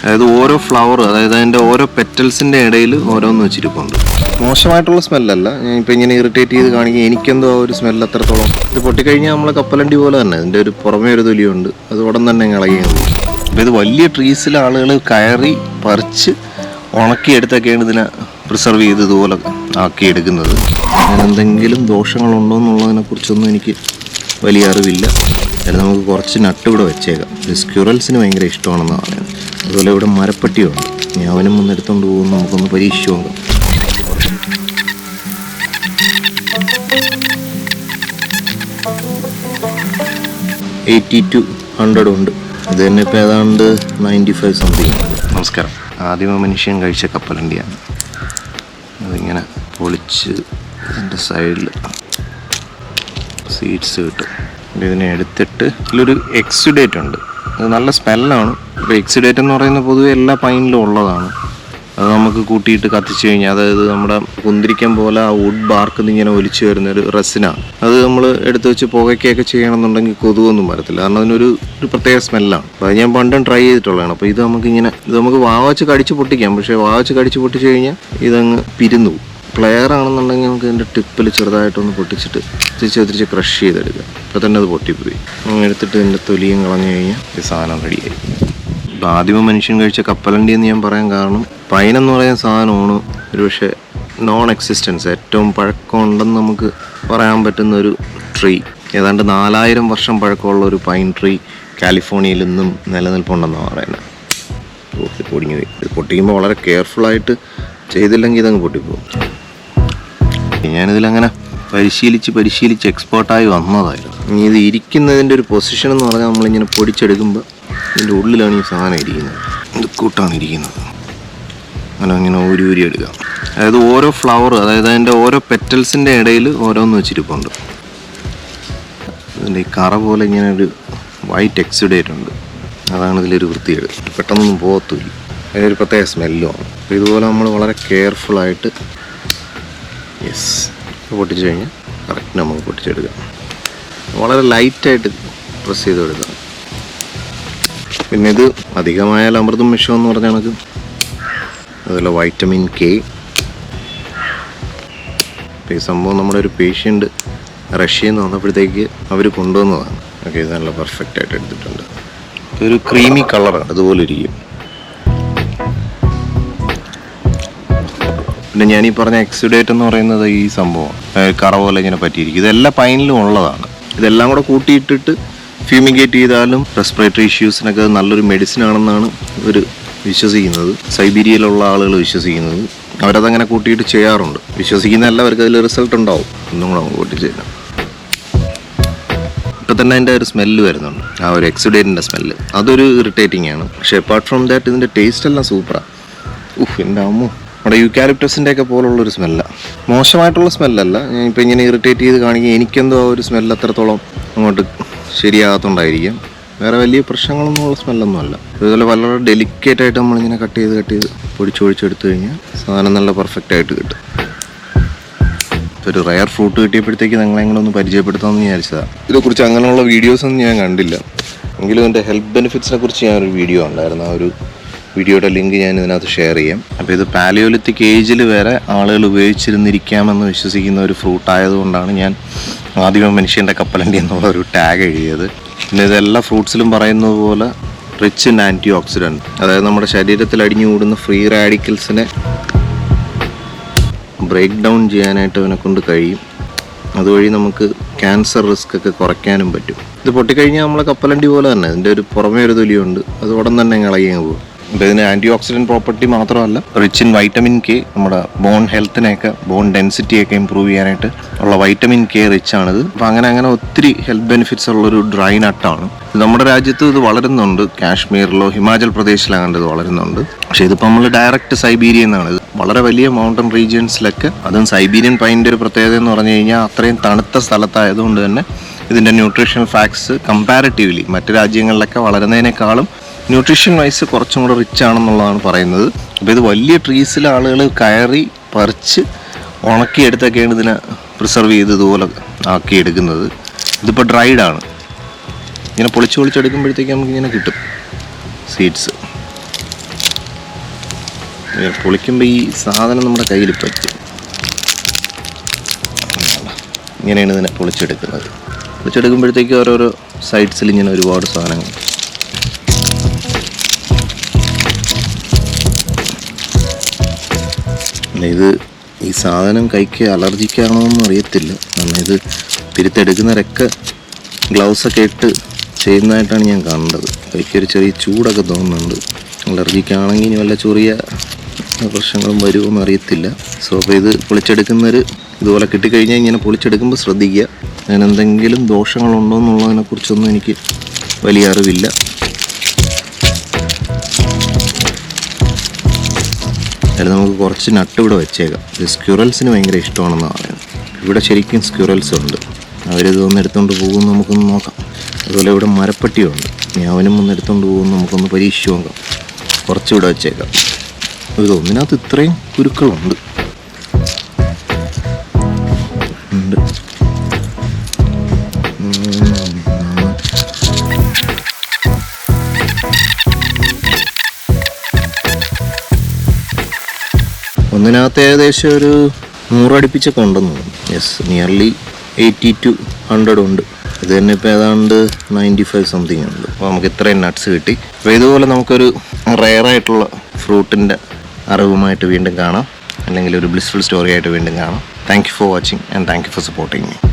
അതായത് ഓരോ ഫ്ലവർ, അതായത് അതിൻ്റെ ഓരോ പെറ്റൽസിൻ്റെ ഇടയിൽ ഓരോന്ന് വെച്ചിരിപ്പുണ്ട്. മോശമായിട്ടുള്ള സ്മെല്ലല്ല, ഞാൻ ഇപ്പം ഇങ്ങനെ ഇറിറ്റേറ്റ് ചെയ്ത് കാണിക്കുക. എനിക്കെന്തോ ആ ഒരു സ്മെല്ല് അത്രത്തോളം. ഇത് പൊട്ടിക്കഴിഞ്ഞാൽ നമ്മളെ കപ്പലണ്ടി പോലെ തന്നെ ഇതിൻ്റെ ഒരു പുറമേ ഒരു തൊലിയുണ്ട്, അത് ഉടൻ തന്നെ ഇളകിയത്. അപ്പോൾ ഇത് വലിയ ട്രീസിൽ ആളുകൾ കയറി പറിച്ച് ഉണക്കിയെടുത്തൊക്കെയാണ് ഇതിനെ പ്രിസർവ് ചെയ്ത് ഇതുപോലെ ആക്കിയെടുക്കുന്നത്. അതിനെന്തെങ്കിലും ദോഷങ്ങളുണ്ടോ എന്നുള്ളതിനെക്കുറിച്ചൊന്നും എനിക്ക് വലിയ അറിവില്ല. അതിൽ നമുക്ക് കുറച്ച് നട്ട് ഇവിടെ വെച്ചേക്കാം. സ്ക്യൂറൽസിന് ഭയങ്കര ഇഷ്ടമാണെന്നാണ് പറയുന്നത്. അതുപോലെ ഇവിടെ മരപ്പട്ടിയുണ്ട്, ഇനി അവനും ഒന്ന് എടുത്തുകൊണ്ട് പോകുന്നു, നമുക്കൊന്ന് പരീക്ഷിച്ചു നോക്കാം. $80 to $100 ഉണ്ട്. ഇത് തന്നെ ഇപ്പോൾ ഏതാണ്ട് 95 സംതിങ്. നമസ്കാരം. ആദ്യമ മനുഷ്യൻ കഴിച്ച കപ്പലണ്ടിയാണ്. അതിങ്ങനെ പൊളിച്ച് അതിൻ്റെ സൈഡിൽ സീഡ്സ് കിട്ടും. ഇതിനെ എടുത്തിട്ട് ഇതിലൊരു എക്സുഡേറ്റ് ഉണ്ട്, അത് നല്ല സ്മെല്ലാണ്. ഇപ്പോൾ എക്സുഡേറ്റ് എന്ന് പറയുന്നത് പൊതുവെ എല്ലാ പൈനിലും ഉള്ളതാണ്. അത് നമുക്ക് കൂട്ടിയിട്ട് കത്തിച്ച് കഴിഞ്ഞാൽ, അതായത് നമ്മുടെ കുന്തിരിക്കം പോലെ ആ വുഡ് ബാർക്കിൽ നിന്ന് ഇങ്ങനെ ഒലിച്ച് വരുന്നൊരു റെസിനാണ്. അത് നമ്മൾ എടുത്ത് വെച്ച് പുകയ്ക്കൊക്കെ ചെയ്യണമെന്നുണ്ടെങ്കിൽ കൊതുകൊന്നും വരത്തില്ല, കാരണം അതിനൊരു പ്രത്യേക സ്മെല്ലാണ്. അപ്പോൾ അത് ഞാൻ പണ്ടും ട്രൈ ചെയ്തിട്ടുള്ളതാണ്. അപ്പോൾ ഇത് നമുക്ക് വാവച്ച് കടിച്ച് പൊട്ടിക്കാം, പക്ഷേ വാവച്ച് കടിച്ച് പൊട്ടിച്ച് കഴിഞ്ഞാൽ ഇതങ്ങ് പിരിന്നു പോകും. പ്ലെയർ ആണെന്നുണ്ടെങ്കിൽ നമുക്ക് ഇതിൻ്റെ ടിപ്പിൽ ചെറുതായിട്ടൊന്ന് പൊട്ടിച്ചിട്ട് തിരിച്ച് ക്രഷ് ചെയ്തെടുക്കുക. അപ്പോൾ തന്നെ അത് പൊട്ടിപ്പോയി. എടുത്തിട്ട് ഇതിൻ്റെ തൊലിയും കളഞ്ഞു കഴിഞ്ഞാൽ ഈ സാധനം റെഡിയായി. ഇപ്പോൾ ആദ്യമ മനുഷ്യൻ കഴിച്ച കപ്പലണ്ടി എന്ന് ഞാൻ പറയാൻ കാരണം, പൈൻ എന്ന് പറയുന്ന സാധനമാണ് ഒരു പക്ഷേ നോൺ എക്സിസ്റ്റൻസ്, ഏറ്റവും പഴക്കമുണ്ടെന്ന് നമുക്ക് പറയാൻ പറ്റുന്ന ഒരു ട്രീ. ഏതാണ്ട് 4000 വർഷം പഴക്കമുള്ള ഒരു പൈൻ ട്രീ കാലിഫോർണിയയിൽ നിന്നും നിലനിൽപ്പുണ്ടെന്നാണ് പറയുന്നത്. ഇത് പൊട്ടിക്കുമ്പോൾ വളരെ കെയർഫുള്ളായിട്ട് ചെയ്തില്ലെങ്കിൽ ഇതങ്ങ് പൊട്ടിപ്പോകും. ഞാനിതിലങ്ങനെ പരിശീലിച്ച് എക്സ്പേർട്ടായി വന്നതായിരുന്നു. ഇനി ഇത് ഇരിക്കുന്നതിൻ്റെ ഒരു പൊസിഷൻ എന്ന് പറഞ്ഞാൽ, നമ്മളിങ്ങനെ പൊടിച്ചെടുക്കുമ്പോൾ ഇതിൻ്റെ ഉള്ളിലാണ് ഈ സാധനം ഇരിക്കുന്നത്, ഇത് കൂട്ടാണ് ഇരിക്കുന്നത്. അങ്ങനെ ഊരി എടുക്കാം. അതായത് ഓരോ ഫ്ലവർ, അതായത് അതിൻ്റെ ഓരോ പെറ്റൽസിൻ്റെ ഇടയിൽ ഓരോന്ന് വെച്ചിരിപ്പുണ്ട്. ഇതിൻ്റെ ഈ കറ പോലെ ഇങ്ങനെ ഒരു വൈറ്റ് എക്സുഡേറ്റ് ഉണ്ട്, അതാണ് ഇതിലൊരു വൃത്തികേട്. പെട്ടെന്നൊന്നും പോകത്തില്ല, അതിനൊരു പ്രത്യേക സ്മെല്ലുമാണ്. അപ്പോൾ ഇതുപോലെ നമ്മൾ വളരെ കെയർഫുള്ളായിട്ട് പൊട്ടിച്ച് കഴിഞ്ഞാൽ കറക്റ്റ് നമുക്ക് പൊട്ടിച്ചെടുക്കാം. വളരെ ലൈറ്റായിട്ട് പ്രസ് ചെയ്ത് കൊടുക്കാം. പിന്നെ ഇത് അധികമായാൽ അമൃതം വിഷം എന്ന് പറഞ്ഞ കണക്ക്. അതുപോലെ വൈറ്റമിൻ കെ. ഈ സംഭവം നമ്മുടെ ഒരു പേഷ്യൻ്റ് റഷ്യയിൽ നിന്ന് വന്നപ്പോഴത്തേക്ക് അവർ കൊണ്ടുവന്നതാണ്. ഓക്കെ, ഇത് നല്ല പെർഫെക്റ്റായിട്ട് എടുത്തിട്ടുണ്ട്. ഇതൊരു ക്രീമി കളറാണ്, അതുപോലെ ഇരിക്കും. പിന്നെ ഞാനീ പറഞ്ഞ എക്സുഡേറ്റ് എന്ന് പറയുന്നത് ഈ സംഭവം കറ പോലെ ഇങ്ങനെ പറ്റിയിരിക്കും. ഇതെല്ലാം പൈനിലും ഉള്ളതാണ്. ഇതെല്ലാം കൂടെ കൂട്ടിയിട്ടിട്ട് ഫ്യൂമിഗേറ്റ് ചെയ്താലും റെസ്പിറേറ്ററി ഇഷ്യൂസിനൊക്കെ നല്ലൊരു മെഡിസിൻ ആണെന്നാണ് ഇവർ വിശ്വസിക്കുന്നത്. സൈബീരിയയിലുള്ള ആളുകൾ വിശ്വസിക്കുന്നത്. അവരതങ്ങനെ കൂട്ടിയിട്ട് ചെയ്യാറുണ്ട്. വിശ്വസിക്കുന്ന എല്ലാവർക്കും അതിൽ റിസൾട്ട് ഉണ്ടാവും. ഒന്നും കൂടെ നമുക്ക് കൂട്ടി ചെയ്യാം. ഇപ്പം തന്നെ അതിൻ്റെ ഒരു സ്മെല്ല് വരുന്നുണ്ട്, ആ ഒരു എക്സുഡേറ്റിൻ്റെ സ്മെല്ല്. അതൊരു ഇറിറ്റേറ്റിംഗ് ആണ്. പക്ഷേ അപ്പാർട്ട് ഫ്രം ദാറ്റ് ഇതിൻ്റെ ടേസ്റ്റ് എല്ലാം സൂപ്പറാണ്. എൻ്റെ അമ്മോ, നമ്മുടെ യൂക്കാലിപ്റ്റസിൻ്റെ ഒക്കെ പോലുള്ളൊരു സ്മെല്ലാണ്. മോശമായിട്ടുള്ള സ്മെല്ലല്ല, ഞാൻ ഇപ്പം ഇങ്ങനെ ഇറിറ്റേറ്റ് ചെയ്ത് കാണിക്കുക. എനിക്കെന്തോ ആ ഒരു സ്മെല്ല് അത്രത്തോളം അങ്ങോട്ട് ശരിയാകത്തോണ്ടായിരിക്കും. വേറെ വലിയ പ്രശ്നങ്ങളൊന്നുമുള്ള സ്മെല്ലൊന്നുമല്ല. അതുപോലെ വളരെ ഡെലിക്കേറ്റായിട്ട് നമ്മളിങ്ങനെ കട്ട് ചെയ്ത് പൊടിച്ചൊഴിച്ചെടുത്തു കഴിഞ്ഞാൽ സാധനം നല്ല പെർഫെക്റ്റായിട്ട് കിട്ടും. ഇപ്പോൾ ഒരു റയർ ഫ്രൂട്ട് കിട്ടിയപ്പോഴത്തേക്ക് നിങ്ങളെങ്ങനെ ഒന്ന് പരിചയപ്പെടുത്താമെന്ന് വിചാരിച്ചതാണ്. ഇതിനെക്കുറിച്ച് അങ്ങനെയുള്ള വീഡിയോസൊന്നും ഞാൻ കണ്ടില്ല. എങ്കിലും എൻ്റെ ഹെൽത്ത് ബെനിഫിറ്റ്സിനെ കുറിച്ച് ഞാനൊരു വീഡിയോ ഉണ്ടായിരുന്നു. ആ ഒരു വീഡിയോയുടെ ലിങ്ക് ഞാൻ ഇതിനകത്ത് ഷെയർ ചെയ്യാം. അപ്പോൾ ഇത് പാലിയോലിത്തിക് ഏജിൽ വരെ ആളുകൾ ഉപയോഗിച്ചിരുന്നിരിക്കാമെന്ന് വിശ്വസിക്കുന്ന ഒരു ഫ്രൂട്ട് ആയതുകൊണ്ടാണ് ഞാൻ ആദ്യമ മനുഷ്യൻ്റെ കപ്പലണ്ടി എന്നുള്ള ഒരു ടാഗ് എഴുതിയത്. പിന്നെ ഇതെല്ലാ ഫ്രൂട്ട്സിലും പറയുന്നത് പോലെ റിച്ച് ഇൻ ആൻറ്റി ഓക്സിഡൻറ്റ്, അതായത് നമ്മുടെ ശരീരത്തിൽ അടിഞ്ഞുകൂടുന്ന ഫ്രീ റാഡിക്കൽസിനെ ബ്രേക്ക് ഡൗൺ ചെയ്യാനായിട്ട് അവനെ കൊണ്ട് കഴിയും. അതുവഴി നമുക്ക് ക്യാൻസർ റിസ്ക് ഒക്കെ കുറയ്ക്കാനും പറ്റും. ഇത് പൊട്ടിക്കഴിഞ്ഞാൽ നമ്മളെ കപ്പലണ്ടി പോലെ തന്നെ ഇതിൻ്റെ ഒരു പുറമേ ഒരു തൊലിയുണ്ട്, അത് ഉടൻ തന്നെ ഇളകി പോകും. അപ്പോൾ ഇതിന് ആൻറ്റി ഓക്സിഡൻറ്റ് പ്രോപ്പർട്ടി മാത്രമല്ല, റിച്ച് ഇൻ വൈറ്റമിൻ കെ, നമ്മുടെ ബോൺ ഹെൽത്തിനെയൊക്കെ, ബോൺ ഡെൻസിറ്റിയൊക്കെ ഇമ്പ്രൂവ് ചെയ്യാനായിട്ട് ഉള്ള വൈറ്റമിൻ കെ റിച്ച് ആണിത്. അപ്പോൾ അങ്ങനെ ഒത്തിരി ഹെൽത്ത് ബെനിഫിറ്റ്സ് ഉള്ളൊരു ഡ്രൈ നട്ടാണ്. നമ്മുടെ രാജ്യത്ത് ഇത് വളരുന്നുണ്ട്, കാശ്മീരിലോ ഹിമാചൽ പ്രദേശിലാകണ്ട് ഇത് വളരുന്നുണ്ട്. പക്ഷേ ഇതിപ്പോൾ നമ്മൾ ഡയറക്റ്റ് സൈബീരിയയിൽ നിന്നാണ്. ഇത് വളരെ വലിയ മൗണ്ടൻ റീജിയൻസിലൊക്കെ, അതും സൈബീരിയൻ പൈൻ്റെ ഒരു പ്രത്യേകത എന്ന് പറഞ്ഞു കഴിഞ്ഞാൽ അത്രയും തണുത്ത സ്ഥലത്തായതുകൊണ്ട് തന്നെ ഇതിൻ്റെ ന്യൂട്രീഷണൽ ഫാക്ട്സ് കമ്പാരിറ്റീവ്ലി മറ്റ് രാജ്യങ്ങളിലൊക്കെ വളരുന്നതിനേക്കാളും ന്യൂട്രീഷൻ വൈസ് കുറച്ചും കൂടെ റിച്ച് ആണെന്നുള്ളതാണ് പറയുന്നത്. അപ്പോൾ ഇത് വലിയ ട്രീസിൽ ആളുകൾ കയറി പറിച്ച് ഉണക്കിയെടുത്തൊക്കെയാണ് ഇതിനെ പ്രിസർവ് ചെയ്ത് ഇതുപോലെ ആക്കിയെടുക്കുന്നത്. ഇതിപ്പോൾ ഡ്രൈഡാണ്. ഇങ്ങനെ പൊളിച്ചെടുക്കുമ്പോഴത്തേക്ക് നമുക്കിങ്ങനെ കിട്ടും സീഡ്സ്. പൊളിക്കുമ്പോൾ ഈ സാധനം നമ്മുടെ കയ്യിൽ പറ്റും. ഇങ്ങനെയാണ് ഇതിനെ പൊളിച്ചെടുക്കുന്നത്. പൊളിച്ചെടുക്കുമ്പോഴത്തേക്ക് ഓരോരോ സൈഡ്സിൽ ഇങ്ങനെ ഒരുപാട് സാധനങ്ങൾ. ഇത് ഈ സാധനം കൈക്ക് അലർജിക്കാണോ എന്ന് അറിയത്തില്ല. കാരണം ഇത് തിരുത്തെടുക്കുന്നവരൊക്കെ ഗ്ലൗസൊക്കെ ഇട്ട് ചെയ്യുന്നതായിട്ടാണ് ഞാൻ കണ്ടത്. കൈക്കൊരു ചെറിയ ചൂടൊക്കെ തോന്നുന്നുണ്ട്. അലർജിക്കാണെങ്കിൽ ഇനി വല്ല ചെറിയ പ്രശ്നങ്ങളും വരുമോ എന്ന് അറിയത്തില്ല. സോ അപ്പോൾ ഇത് പൊളിച്ചെടുക്കുന്നവർ ഇതുപോലെ കിട്ടിക്കഴിഞ്ഞാൽ ഇങ്ങനെ പൊളിച്ചെടുക്കുമ്പോൾ ശ്രദ്ധിക്കുക. അതിനെന്തെങ്കിലും ദോഷങ്ങളുണ്ടോ എന്നുള്ളതിനെക്കുറിച്ചൊന്നും എനിക്ക് വലിയ അറിവില്ല. അതിൽ നമുക്ക് കുറച്ച് നട്ട് ഇവിടെ വെച്ചേക്കാം. ഇത് സ്ക്യൂറൽസിന് ഭയങ്കര ഇഷ്ടമാണെന്നാണ് പറയുന്നത്. ഇവിടെ ശരിക്കും സ്ക്യൂറൽസ് ഉണ്ട്. അവരിത് ഒന്ന് എടുത്തുകൊണ്ട് പോകുമെന്ന് നമുക്കൊന്ന് നോക്കാം. അതുപോലെ ഇവിടെ മരപ്പട്ടിയുണ്ട്. ഇനി അവനും ഒന്ന് എടുത്തുകൊണ്ട് പോകുമെന്ന് നമുക്കൊന്ന് പരീക്ഷിച്ച് നോക്കാം. കുറച്ചിവിടെ വെച്ചേക്കാം. ഇതൊന്നിനകത്ത് ഇത്രയും കുരുക്കളുണ്ട്. ഉണ്ട്. ഒന്നിനകത്ത് ഏകദേശം ഒരു 100 അടുപ്പിച്ചൊക്കെ ഉണ്ടെന്ന് തോന്നുന്നു. യെസ്, നിയർലി 80 to 100 ഉണ്ട്. ഇത് തന്നെ ഇപ്പോൾ ഏതാണ്ട് 95 സംതിങ് ഉണ്ട്. അപ്പോൾ നമുക്ക് ഇത്രയും നട്ട്സ് കിട്ടി. അപ്പോൾ ഇതുപോലെ നമുക്കൊരു റെയറായിട്ടുള്ള ഫ്രൂട്ടിൻ്റെ അറിവുമായിട്ട് വീണ്ടും കാണാം, അല്ലെങ്കിൽ ഒരു ബ്ലിസ്ഫുൾ സ്റ്റോറി ആയിട്ട് വീണ്ടും കാണാം. Thank you for watching and thank you for supporting me.